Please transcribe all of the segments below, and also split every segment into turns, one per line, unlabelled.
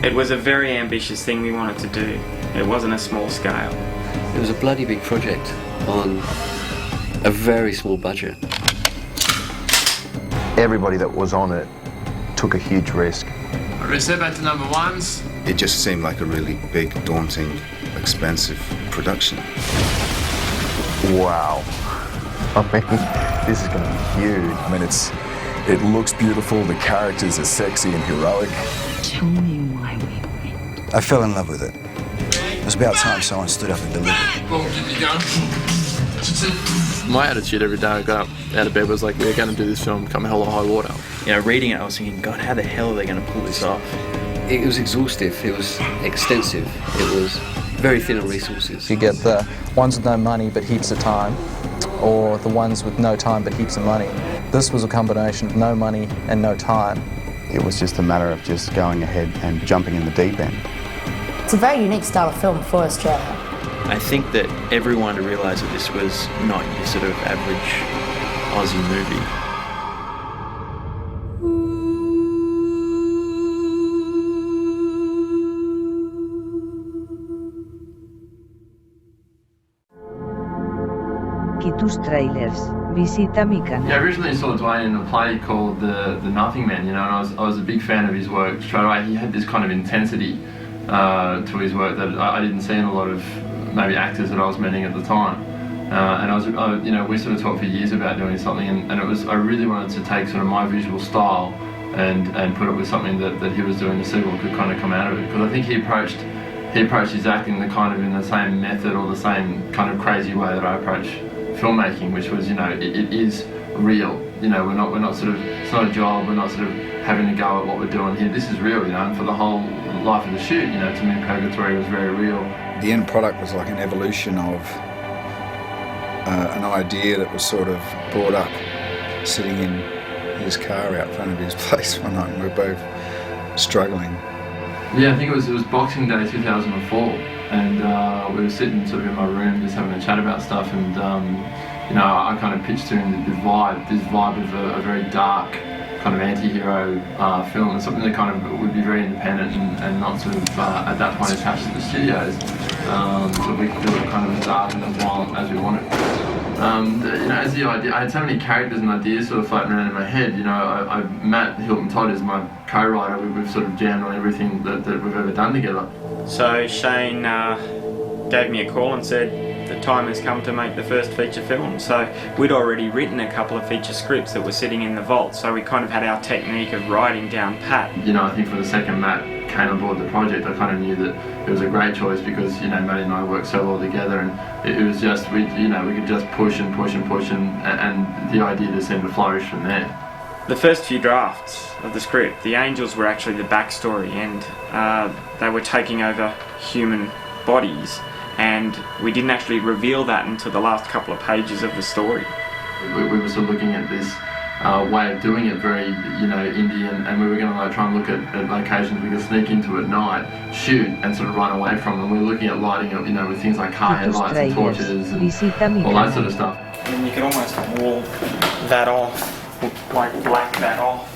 It was a very ambitious thing we wanted to do. It wasn't a small scale.
It was a bloody big project on a very small budget.
Everybody that was on it took a huge risk.
Reset back to number ones.
It just seemed like a really big, daunting, expensive production.
Wow. I mean, this is going to be huge.
I mean, it looks beautiful, the characters are sexy and heroic.
Tell me why we went.
I fell in love with it. It was about time someone stood up and delivered.
Well, get you going.
My attitude every day I got up out of bed was like, we're going to do this film come hell or high water.
You know, reading it, I was thinking, God, how the hell are they going to pull this off?
It was exhaustive, it was extensive, it was very thin on resources.
You get the ones with no money but heaps of time, or the ones with no time but heaps of money. This was a combination of no money and no time.
It was just a matter of just going ahead and jumping in the deep end.
It's a very unique style of film for Australia.
I think that everyone to realise that this was not your sort of average Aussie movie.
Tus trailers. Visita mi canal.
Yeah, I originally saw Dwayne in a play called The Nothing Man, you know, and I was a big fan of his work straight away. He had this kind of intensity to his work that I didn't see in a lot of maybe actors that I was meeting at the time. And you know, we sort of talked for years about doing something, and I really wanted to take sort of my visual style and put it with something that he was doing. The sequel could kind of come out of it, because I think he approached his acting the kind of in the same method or the same kind of crazy way that I approach filmmaking, which was, you know, it is real. You know, we're not sort of, it's not a job, we're not sort of having to go at what we're doing here. This is real, you know, and for the whole life of the shoot, you know, to me Purgatory was very real.
The end product was like an evolution of an idea that was sort of brought up sitting in his car out front of his place one night, and we were both struggling.
Yeah, I think it was Boxing Day 2004, and we were sitting sort of in my room just having a chat about stuff, and you know, I kind of pitched to him this vibe of a very dark kind of anti-hero film, and something that kind of would be very independent and not sort of at that point attached to the studios, so we could do it kind of as dark and as violent as we wanted. You know, as the idea, I had so many characters and ideas sort of floating around in my head. You know, Matt Hilton Todd is my co-writer. We've sort of jammed on everything that we've ever done together.
So Shane gave me a call and said the time has come to make the first feature film. So we'd already written a couple of feature scripts that were sitting in the vault, so we kind of had our technique of writing down pat.
You know, I think for the second Matt came aboard the project, I kind of knew that it was a great choice, because, you know, Matty and I worked so well together, and it was just, we could just push and push and push, and the idea just seemed to flourish from there.
The first few drafts of the script, the angels were actually the backstory, and they were taking over human bodies, and we didn't actually reveal that until the last couple of pages of the story.
We were sort of looking at this way of doing it very, you know, Indian, and we were going to like try and look at locations we could sneak into at night, shoot, and sort of run away from them. We were looking at lighting up, you know, with things like car headlights and torches and all that sort of stuff.
And you could almost wall that off, like black that off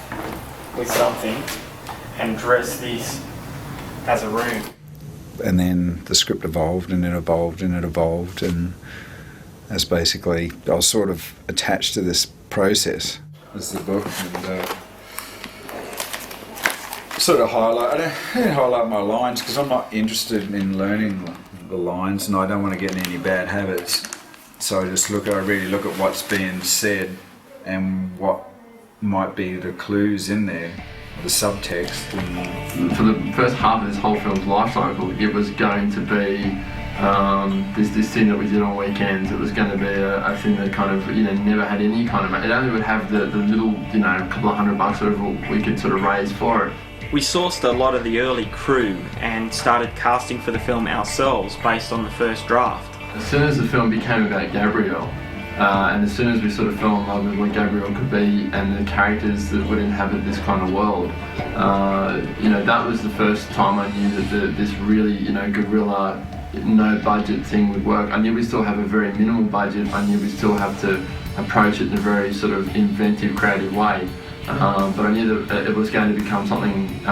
with something, and dress this as a room.
And then the script evolved and it evolved and it evolved, and that's basically, I was sort of attached to this process. This is the book, and sort of I didn't highlight my lines because I'm not interested in learning the lines, and I don't want to get in any bad habits. So I really look at what's being said and what might be the clues in there, the subtext. And
for the first half of this whole film's life cycle, it was going to be this thing that we did on weekends. It was going to be a thing that kind of, you know, never had any kind of, it only would have the little, you know, couple of $100 whatever we could sort of raise for it.
We sourced a lot of the early crew and started casting for the film ourselves based on the first draft.
As soon as the film became about Gabriel, and as soon as we sort of fell in love with what Gabriel could be and the characters that would inhabit this kind of world, you know, that was the first time I knew that this really, you know, guerrilla, no budget thing would work. I knew we still have a very minimal budget. I knew we still have to approach it in a very sort of inventive, creative way. but I knew that it was going to become something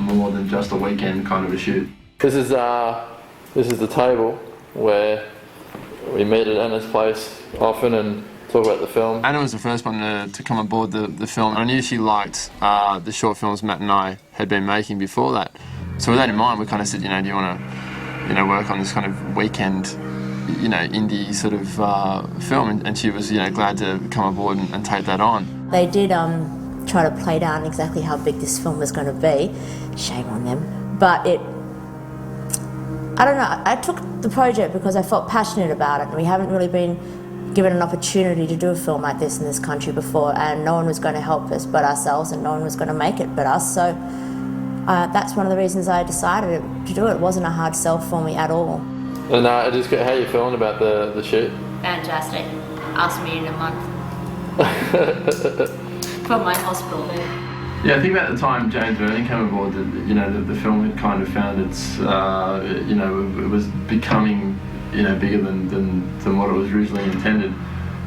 more than just a weekend kind of a shoot. This is the table where we meet at Anna's place often and talk about the film. Anna was the first one to come aboard the film. I knew she liked the short films Matt and I had been making before that. So with that in mind, we kind of said, do you want to, work on this kind of weekend, indie sort of film? And she was, glad to come aboard and take that on.
They did try to play down exactly how big this film was going to be. Shame on them. But I don't know, I took the project because I felt passionate about it, and we haven't really been given an opportunity to do a film like this in this country before, and no one was going to help us but ourselves, and no one was going to make it but us. So that's one of the reasons I decided to do it. It wasn't a hard sell for me at all.
And how are you feeling about the shoot?
Fantastic. Ask me in a month. From my hospital bed.
Yeah, I think about the time James Vernon came aboard, the film had kind of found its, it was becoming, bigger than what it was originally intended.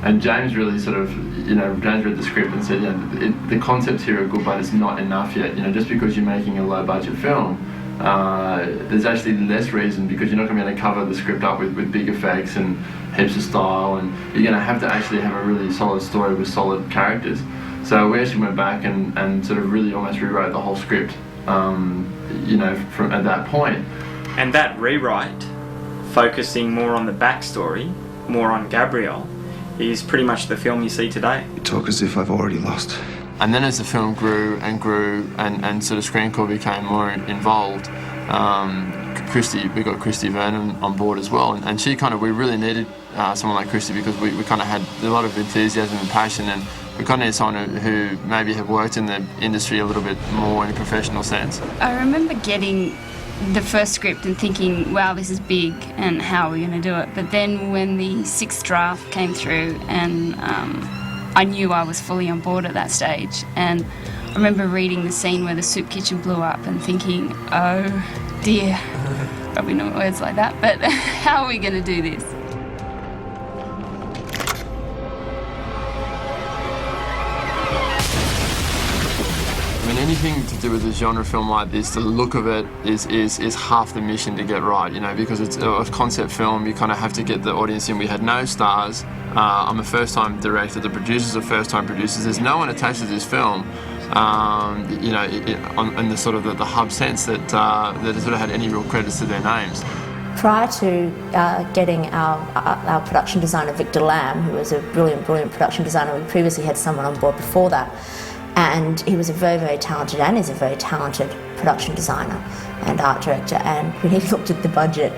And James really sort of, James read the script and said, the concepts here are good, but it's not enough yet. Just because you're making a low budget film, there's actually less reason, because you're not going to be able to cover the script up with big effects and heaps of style, and you're going to have to actually have a really solid story with solid characters. So we actually went back and sort of really almost rewrote the whole script, from at that point.
And that rewrite, focusing more on the backstory, more on Gabriel, is pretty much the film you see today.
You talk as if I've already lost.
And then as the film grew and sort of Screen Core became more involved, we got Christy Vernon on board as well, and she we really needed someone like Christy, because we kind of had a lot of enthusiasm and passion, and we kind of needed someone who maybe had worked in the industry a little bit more in a professional sense.
I remember getting the first script and thinking, wow, this is big, and how are we going to do it? But then when the sixth draft came through, and I knew I was fully on board at that stage, and I remember reading the scene where the soup kitchen blew up and thinking, oh dear, probably not words like that, but how are we going to do this?
Anything to do with a genre film like this, the look of it is half the mission to get right, because it's a concept film. You kind of have to get the audience in. We had no stars. I'm a first-time director. The producers are first-time producers. There's no one attached to this film, in the sort of the hub sense that sort of had any real credits to their names.
Prior to getting our production designer, Victor Lamb, who was a brilliant production designer, we previously had someone on board before that. And he was a very, very talented, and is a very talented production designer and art director. And when he looked at the budget,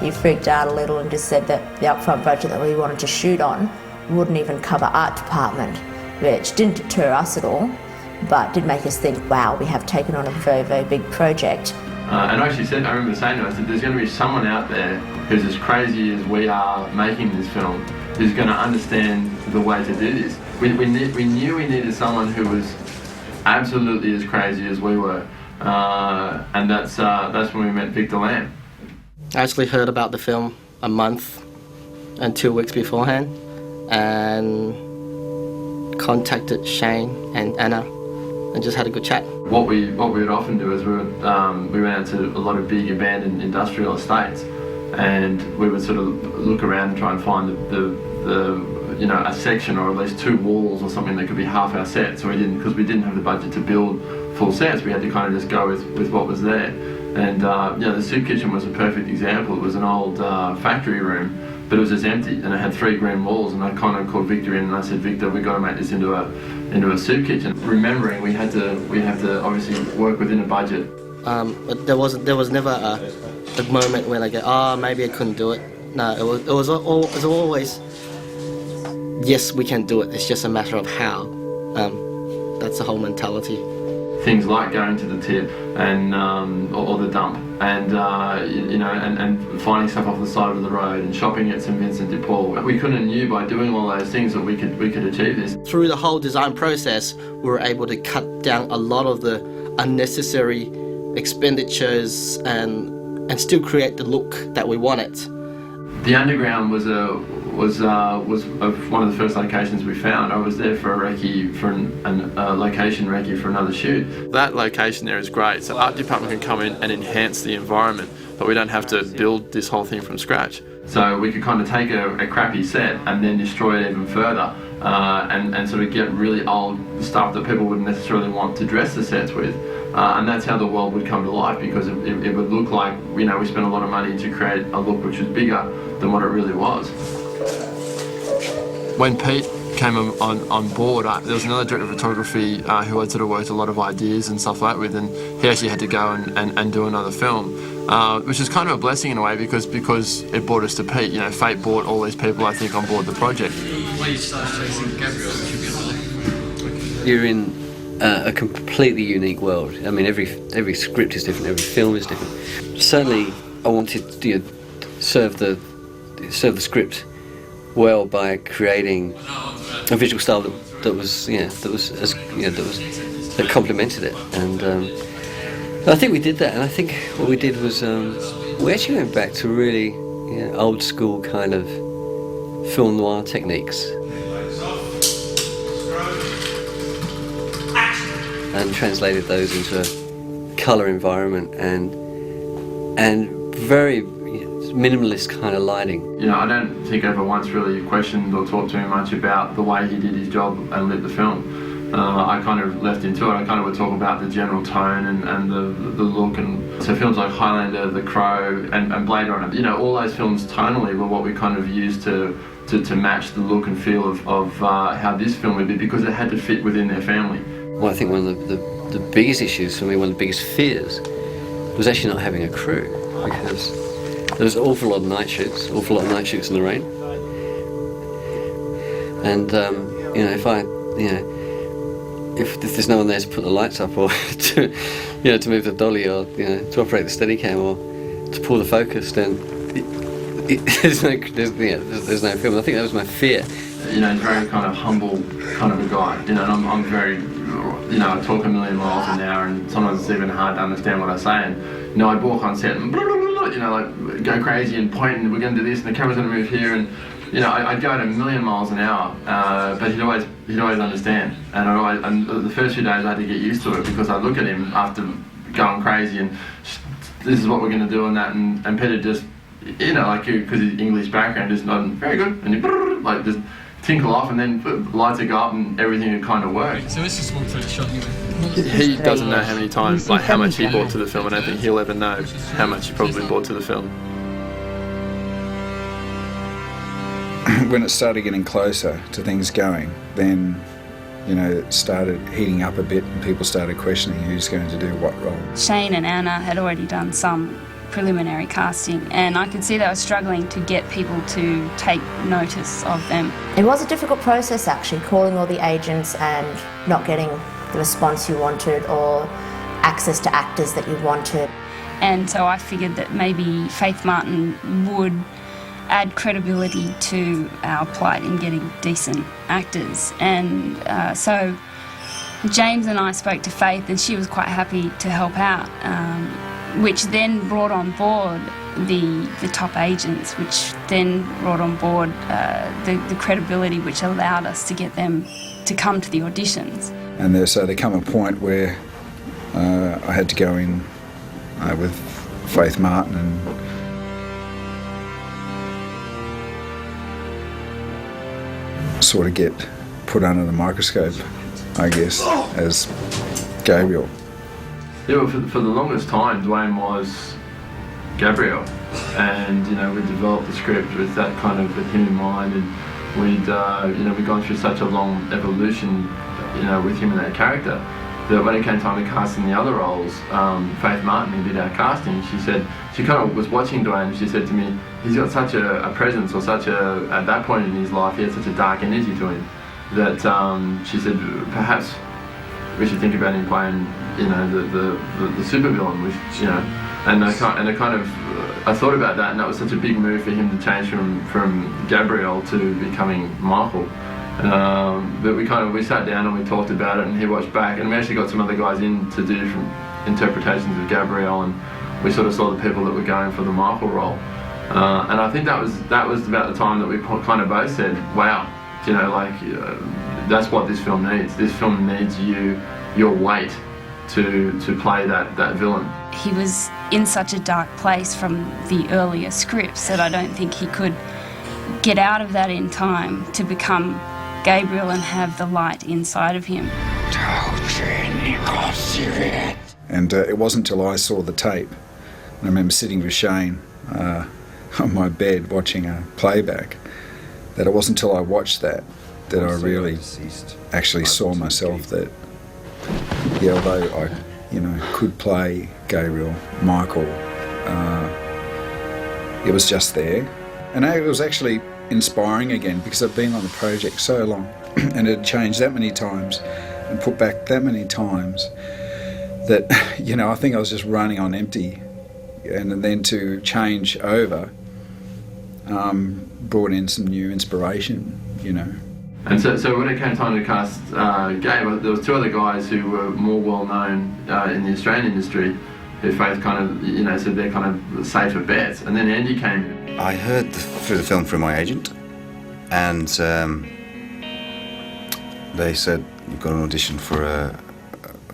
he freaked out a little and just said that the upfront budget that we wanted to shoot on wouldn't even cover art department, which didn't deter us at all, but did make us think, wow, we have taken on a very, very big project.
And I remember saying to us that there's going to be someone out there who's as crazy as we are making this film, who's going to understand the way to do this. We knew we needed someone who was absolutely as crazy as we were, and that's when we met Victor Lamb.
I actually heard about the film a month and 2 weeks beforehand, and contacted Shane and Anna and just had a good chat.
What we would often do is we went out to a lot of big abandoned industrial estates, and we would sort of look around and try and find a section, or at least 2 walls or something that could be half our set. So because we didn't have the budget to build full sets, we had to kind of just go with what was there. And the soup kitchen was a perfect example. It was an old factory room, but it was just empty, and it had 3 green walls. And I kind of called Victor in and I said, Victor, we've got to make this into a soup kitchen. Remembering we have to obviously work within a budget.
But there was never a moment when I go, maybe I couldn't do it. No, it was always, yes, we can do it. It's just a matter of how. That's the whole mentality.
Things like going to the tip and or the dump, and and finding stuff off the side of the road, and shopping at St Vincent de Paul. We couldn't have knew by doing all those things that we could achieve this.
Through the whole design process, we were able to cut down a lot of the unnecessary expenditures and still create the look that we wanted.
The underground was one of the first locations we found. I was there for a recce, for a location recce for another shoot. That location there is great, so art department can come in and enhance the environment, but we don't have to build this whole thing from scratch. So we could kind of take a crappy set and then destroy it even further, and sort of get really old stuff that people wouldn't necessarily want to dress the sets with. And that's how the world would come to life, because it would look like, we spent a lot of money to create a look which was bigger than what it really was. When Pete came on board, there was another director of photography who I'd sort of worked a lot of ideas and stuff like that with, and he actually had to go and do another film, which is kind of a blessing in a way, because it brought us to Pete. Fate brought all these people, I think, on board the project.
When you start chasing Gabriel, it should be
You're in a completely unique world. I mean, every script is different, every film is different. Certainly, I wanted to serve the script well by creating a visual style that complemented it, and I think we did that. And I think what we did was we actually went back to really old school kind of film noir techniques, and translated those into a colour environment and very minimalist kind of lighting.
I don't think I ever once really questioned or talked to him much about the way he did his job and lit the film. I kind of left into it. I kind of would talk about the general tone and the look, and so films like Highlander, The Crow, and Blade Runner. All those films tonally were what we kind of used to match the look and feel of how this film would be, because it had to fit within their family.
Well, I think one of the biggest issues for me, one of the biggest fears, was actually not having a crew, because there was an awful lot of night shoots in the rain, and if there's no one there to put the lights up, or to move the dolly, or to operate the Steadicam, or to pull the focus, then there's no film. I think that was my fear.
He's very kind of humble kind of a guy, and I'm very, I talk a million miles an hour, and sometimes it's even hard to understand what I say, and I'd walk on set and like go crazy and point, and we're going to do this, and the camera's going to move here, and I'd go at a million miles an hour, but he'd always understand, and the first few days I had to get used to it, because I'd look at him after going crazy, and this is what we're going to do, and that, and Peter just, like, because his English background, just nodding, very good, and he like just tinkle off, and then the lights would go up, and everything would kind of work.
So let's just walk through the shot.
He doesn't know how many times, like how much he brought to the film. I don't think he'll ever know how much he probably brought to the film.
When it started getting closer to things going, then it started heating up a bit, and people started questioning who's going to do what role.
Shane and Anna had already done some preliminary casting, and I could see they were struggling to get people to take notice of them.
It was a difficult process, actually, calling all the agents and not getting the response you wanted, or access to actors that you wanted.
And so I figured that maybe Faith Martin would add credibility to our plight in getting decent actors. And so James and I spoke to Faith, and she was quite happy to help out, which then brought on board the top agents, which then brought on board the credibility which allowed us to get them to come to the auditions.
And so there come a point where I had to go in with Faith Martin and sort of get put under the microscope, I guess, as Gabriel.
Yeah, for the longest time, Dwayne was Gabriel, and we developed the script with that kind of with him in mind, and we'd gone through such a long evolution, with him and that character, that when it came time to casting the other roles, Faith Martin, who did our casting, she kind of was watching Dwayne, and she said to me, he's got such a presence, or at that point in his life, he had such a dark energy to him, that she said, perhaps we should think about him playing, the supervillain, which, and I kind of, I thought about that, and that was such a big move for him to change from Gabriel to becoming Michael. But we sat down and we talked about it, and he watched back, and we actually got some other guys in to do different interpretations of Gabriel, and we sort of saw the people that were going for the Michael role. And I think that was about the time that we kind of both said, wow, you know, like that's what this film needs. This film needs your weight to play that villain.
He was in such a dark place from the earlier scripts that I don't think he could get out of that in time to become Gabriel and have the light inside of him.
And it wasn't until I saw the tape, and I remember sitting with Shane on my bed watching a playback, that it wasn't until I watched that I really actually saw myself that, yeah, although I, you know, could play Gabriel, Michael, it was just there. And it was actually inspiring again, because I've been on the project so long and it had changed that many times and put back that many times that, you know, I think I was just running on empty. And then to change over brought in some new inspiration, you know.
And so when it came time to cast Gabe, there was two other guys who were more well known in the Australian industry, who Faith kind of, you know, said they're kind of safer bets. And then Andy came in.
I heard through the film through my agent, and they said, you've got an audition for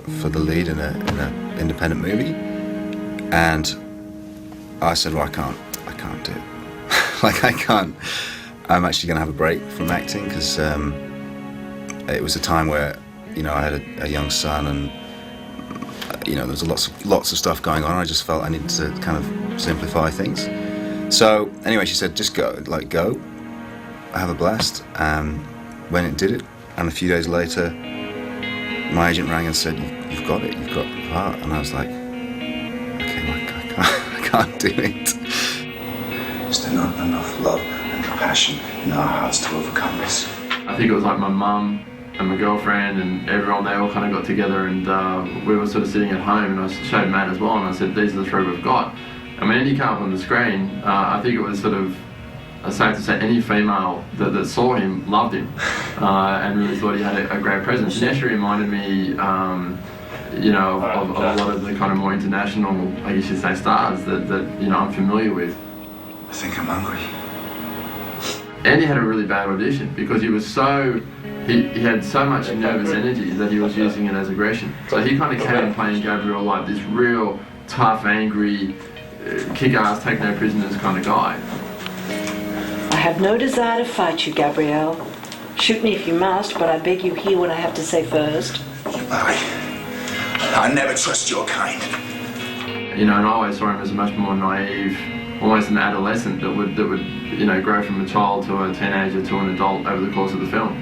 the lead in an independent movie. And I said, well, I can't do it. Like, I can't. I'm actually going to have a break from acting, because it was a time where, you know, I had a young son, and you know, there was lots of stuff going on. I just felt I needed to kind of simplify things. So anyway, she said, just go, have a blast. Went and did it, and a few days later, my agent rang and said, you've got it, you've got the part. And I was like, okay, I can't do it. Is there not enough love and compassion in our hearts to overcome this?
I think it was like my mum and my girlfriend and everyone, they all kind of got together, and we were sort of sitting at home, and I showed Matt as well, and I said, these are the three we've got. And when Andy came up on the screen, I think it was sort of safe to say any female that saw him loved him and really thought he had a great presence. He actually reminded me, you know, of a lot of the kind of more international, I guess you'd say, stars that you know, I'm familiar with.
I think I'm hungry.
Andy had a really bad audition because he was so, he had so much nervous energy that he was using it as aggression. So he kind of came playing Gabriel like this real tough, angry, kick-ass, take no prisoners kind of guy.
I have no desire to fight you, Gabriel. Shoot me if you must, but I beg you hear what I have to say first.
I never trust your kind.
You know, and I always saw him as a much more naive, almost an adolescent that would you know, grow from a child to a teenager to an adult over the course of the film.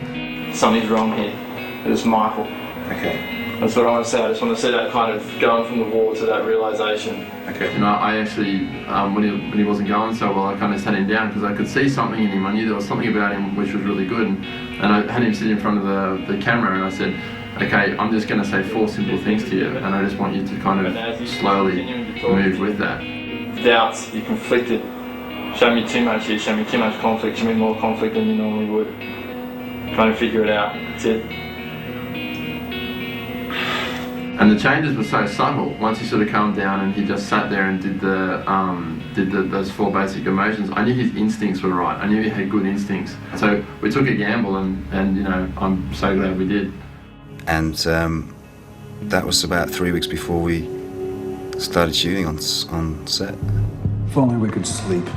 Something's wrong here. It's Michael.
Okay.
That's what I want to say. I just want to see that kind of going from the war to that realisation.
Okay. You know, I actually, when he wasn't going so well, I kind of sat him down because I could see something in him. I knew there was something about him which was really good, and I had him sit in front of the camera, and I said, okay, I'm just going to say 4 simple things to you, and I just want you to kind of slowly move with that.
Doubts, you're conflicted. Show me too much here, show me too much conflict, show me more conflict than you normally would. Trying to figure it out, that's it.
And the changes were so subtle. Once he sort of calmed down and he just sat there and did those 4 basic emotions, I knew his instincts were right. I knew he had good instincts. So we took a gamble, and you know, I'm so glad we did.
And that was about 3 weeks before we started shooting on set.
If only we could sleep.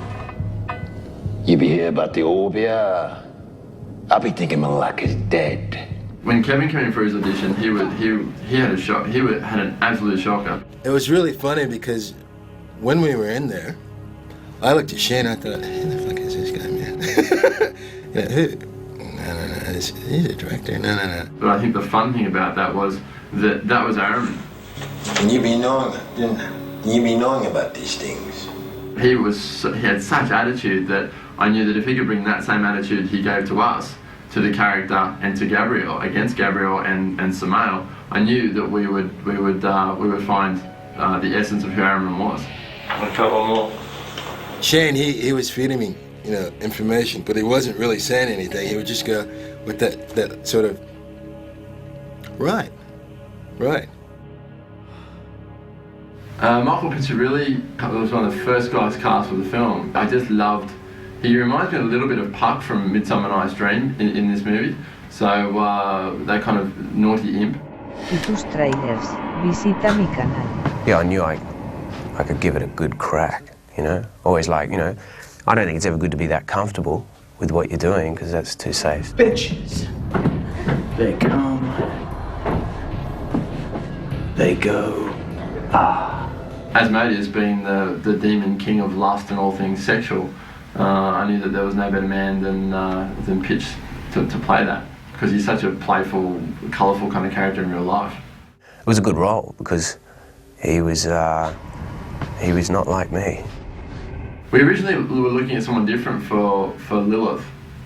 You be here about the Orbia? I'll be thinking my luck is dead.
When Kevin came in for his audition, he had a shock. He had an absolute shocker.
It was really funny because when we were in there, I looked at Shane. I thought, who the fuck is this guy, man? You know, who? No. He's a director. No.
But I think the fun thing about that was that was Aaron.
And you be knowing it, didn't you? You be knowing about these things.
He had such attitude that I knew that if he could bring that same attitude he gave to us, to the character and to Gabriel, against Gabriel and Samael, I knew that we would find the essence of who Aaron was.
A couple more.
Shane, he was feeding me, you know, information, but he wasn't really saying anything. He would just go with that sort of, right. 'Cause, you know, I always saw him as a much more naive, almost an adolescent that would grow from a child to a teenager to an adult over the course of the film. So we took a gamble, and you know, I'm so glad we did. And I had
Michael Piccirilli was one of the first guys cast for the film. I just loved. He reminds me a little bit of Puck from Midsummer Night's Dream in this movie. So that kind of naughty imp.
Y tus trailers, visita mi canal.
Yeah, I knew I could give it a good crack, you know? Always like, you know, I don't think it's ever good to be that comfortable with what you're doing because that's too safe.
Bitches. They come. They go.
Asmodeus being the demon king of lust and all things sexual, I knew that there was no better man than Pitch to play that, because he's such a playful, colourful kind of character in real life.
It was a good role because he was not like me.
We originally were looking at someone different for Lilith,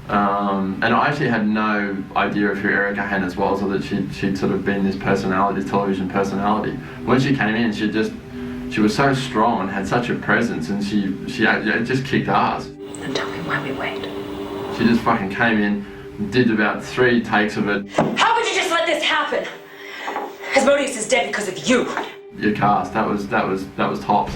and I actually had no idea of who Erica Hannes was, or that she'd sort of been this personality, this television personality. When she came in, she was so strong and had such a presence, and she just kicked ass.
And tell me why we wait.
She just fucking came in, did about 3 takes of it.
How could you just let this happen? Asmodeus is dead because of you.
Your cast, that was tops.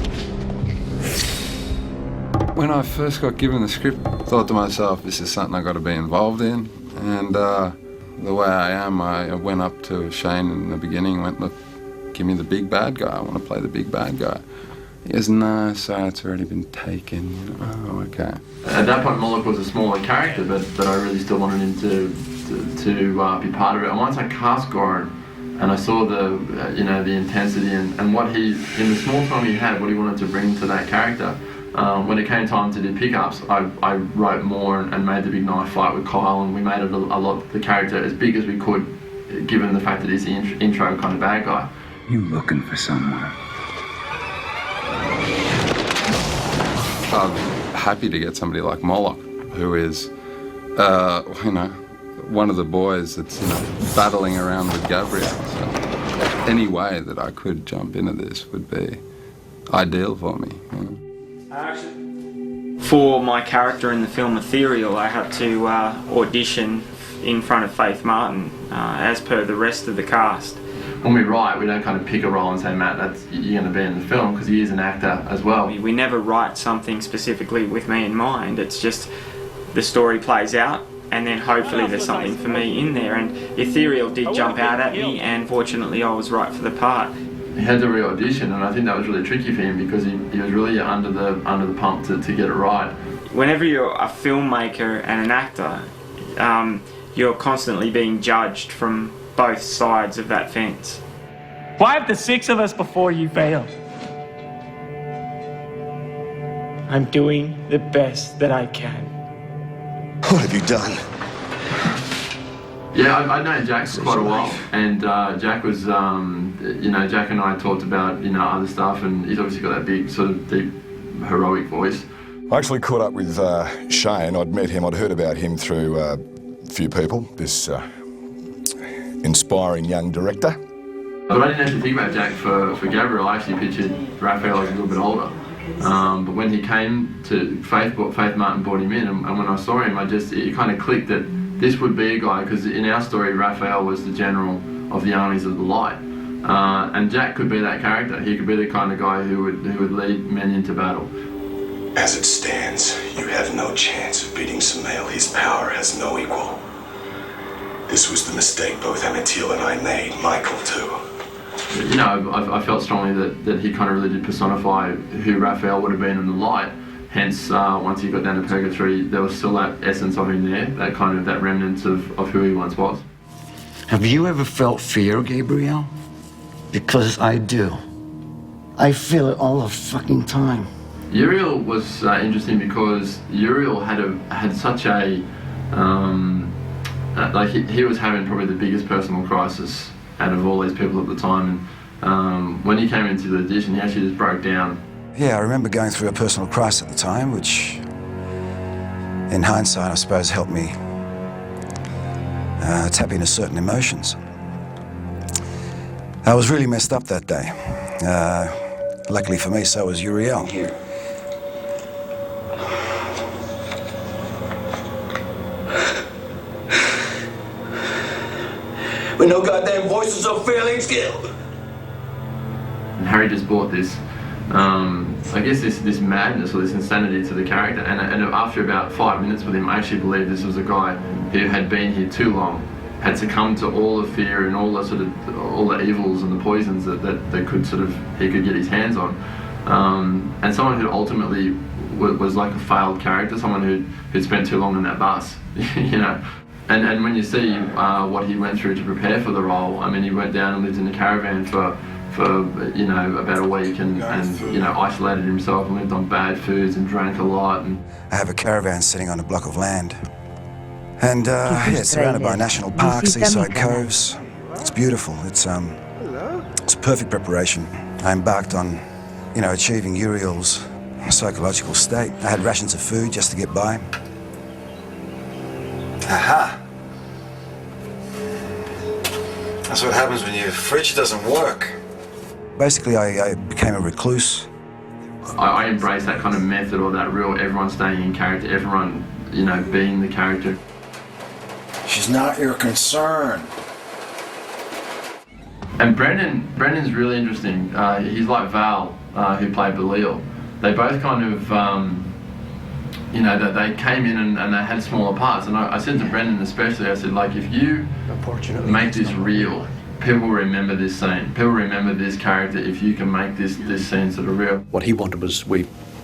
When I first got given the script, I thought to myself, this is something I've got to be involved in. And the way I am, I went up to Shane in the beginning and went, look, give me the big bad guy. I want to play the big bad guy. He goes, no, sorry, it's already been taken. You know, oh, okay.
At that point, Moloch was a smaller character, but I really still wanted him to be part of it. And once I cast Goran, and I saw the intensity and what he, in the small time he had, what he wanted to bring to that character. When it came time to do pickups, I wrote more and made the big knife fight with Kyle, and we made it a lot the character as big as we could, given the fact that he's the intro kind of bad guy.
You looking for someone?
I'm happy to get somebody like Moloch, who is, one of the boys that's battling around with Gabriel. So any way that I could jump into this would be ideal for me.
For my character in the film Ethereal, I had to audition in front of Faith Martin, as per the rest of the cast.
When we write, we don't kind of pick a role and say, Matt, you're going to be in the film, because he is an actor as well.
We never write something specifically with me in mind. It's just the story plays out, and then hopefully there's something for me in there. And Ethereal did jump out at me, and fortunately I was right for the part.
He had to re-audition, and I think that was really tricky for him because he was really under the pump to get it right.
Whenever you're a filmmaker and an actor, you're constantly being judged from both sides of that fence.
5 to 6 of us before you fail. I'm doing the best that I can.
What have you done?
Yeah, I've known Jack for quite a while, and Jack was, Jack and I talked about, other stuff, and he's obviously got that big, sort of deep, heroic voice.
I actually caught up with Shane. I'd met him, I'd heard about him through a few people, this inspiring young director.
But I didn't actually think about Jack for Gabriel. I actually pictured Raphael as a little bit older. But when he came to Faith Martin brought him in, and when I saw him, it kind of clicked that this would be a guy, because in our story, Raphael was the general of the armies of the light. And Jack could be that character. He could be the kind of guy who would lead men into battle.
As it stands, you have no chance of beating Samael. His power has no equal. This was the mistake both Amitil and I made, Michael too.
I felt strongly that he kind of really did personify who Raphael would have been in the light. Hence, once he got down to Purgatory, there was still that essence of him there, that remnants of who he once was.
Have you ever felt fear, Gabriel? Because I do. I feel it all the fucking time.
Uriel was interesting because Uriel had such a he was having probably the biggest personal crisis out of all these people at the time, and when he came into the audition, he actually just broke down.
Yeah, I remember going through a personal crisis at the time, which, in hindsight, I suppose helped me tap into certain emotions. I was really messed up that day. Luckily for me, so was Uriel.
With no goddamn voices or feelings, Gil.
And Harry just brought this, I guess this madness or this insanity to the character. And after about 5 minutes with him, I actually believed this was a guy who had been here too long, had succumbed to all the fear and all the evils and the poisons that he could get his hands on. And someone who ultimately was like a failed character, someone who'd spent too long on that bus, you know. And when you see what he went through to prepare for the role, I mean, he went down and lived in a caravan for you know, about a week and you know, isolated himself and lived on bad foods and drank a lot. And
I have a caravan sitting on a block of land. And yeah, it's surrounded by national parks, seaside coves. It's beautiful. It's perfect preparation. I embarked on, you know, achieving Uriel's psychological state. I had rations of food just to get by.
Aha! That's what happens when your fridge doesn't work.
Basically, I became a recluse.
I embraced that kind of method, or that real everyone staying in character, everyone, you know, being the character.
She's not your concern.
And Brendan's really interesting. He's like Val, who played Belial. They both kind of, you know, they came in and they had smaller parts. And I said to Brendan especially, I said, like, if you make this real, people remember this scene. People remember this character if you can make this scene sort of real.
What he wanted was,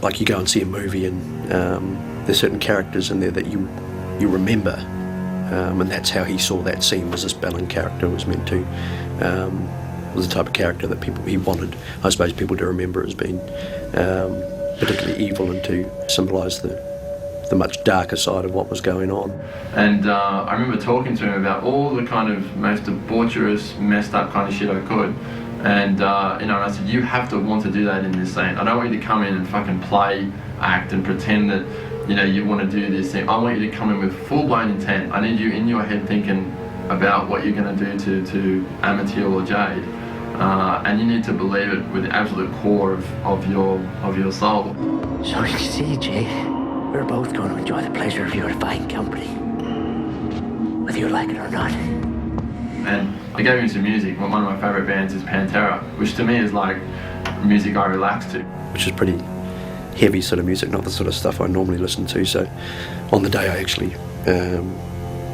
like you go and see a movie and there's certain characters in there that you remember. And that's how he saw that scene, was this Bellin character was meant to, was the type of character that he wanted, I suppose, people to remember as being particularly evil and to symbolise the much darker side of what was going on.
And I remember talking to him about all the kind of most debaucherous, messed up kind of shit I could. And you know, and I said, you have to want to do that in this scene. I don't want you to come in and fucking play, act and pretend that, you know, you want to do this thing. I want you to come in with full-blown intent. I need you in your head thinking about what you're going to do to Amethyl or Jade. And you need to believe it with the absolute core of your soul.
So you see, Jade, we're both going to enjoy the pleasure of your fine company, whether you like it or not.
And I gave him some music. One of my favourite bands is Pantera, which to me is like music I relax to.
Which is pretty heavy sort of music, not the sort of stuff I normally listen to. So on the day I actually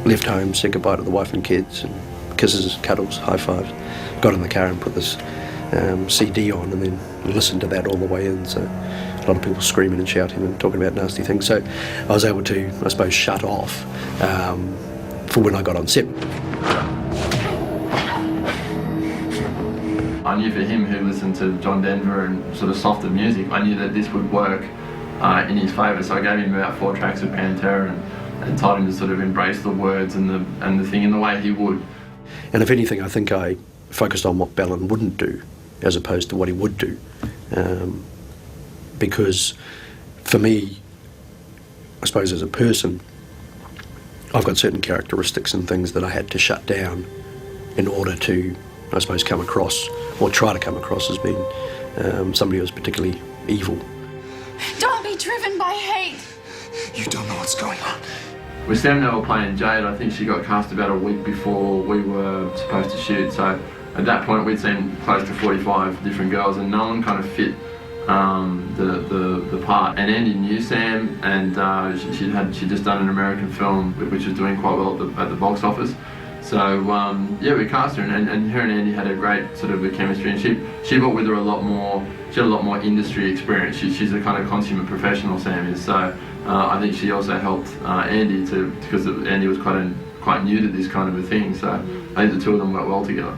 left home, said goodbye to the wife and kids, and kisses, cuddles, high fives, got in the car and put this CD on and then listened to that all the way in. So a lot of people screaming and shouting and talking about nasty things. So I was able to, I suppose, shut off for when I got on set.
I knew for him, who listened to John Denver and sort of softer music, I knew that this would work in his favour. So I gave him about 4 tracks of Pantera and told him to sort of embrace the words and the thing in the way he would.
And if anything, I think I focused on what Bellin wouldn't do as opposed to what he would do. Because for me, I suppose as a person, I've got certain characteristics and things that I had to shut down in order to, I suppose, come across, or try to come across as being somebody who was particularly evil.
Don't be driven by hate.
You don't know what's going on.
With Sam Newell playing Jade, I think she got cast about a week before we were supposed to shoot. So at that point, we'd seen close to 45 different girls, and no one kind of fit the part. And Andy knew Sam, and she'd just done an American film which was doing quite well at the box office. So yeah, we cast her, and her and Andy had a great sort of chemistry, and she brought with her a lot more. She had a lot more industry experience. She's a kind of consummate professional, Sam is. So I think she also helped Andy because Andy was quite new to this kind of a thing. So I think the two of them worked well together.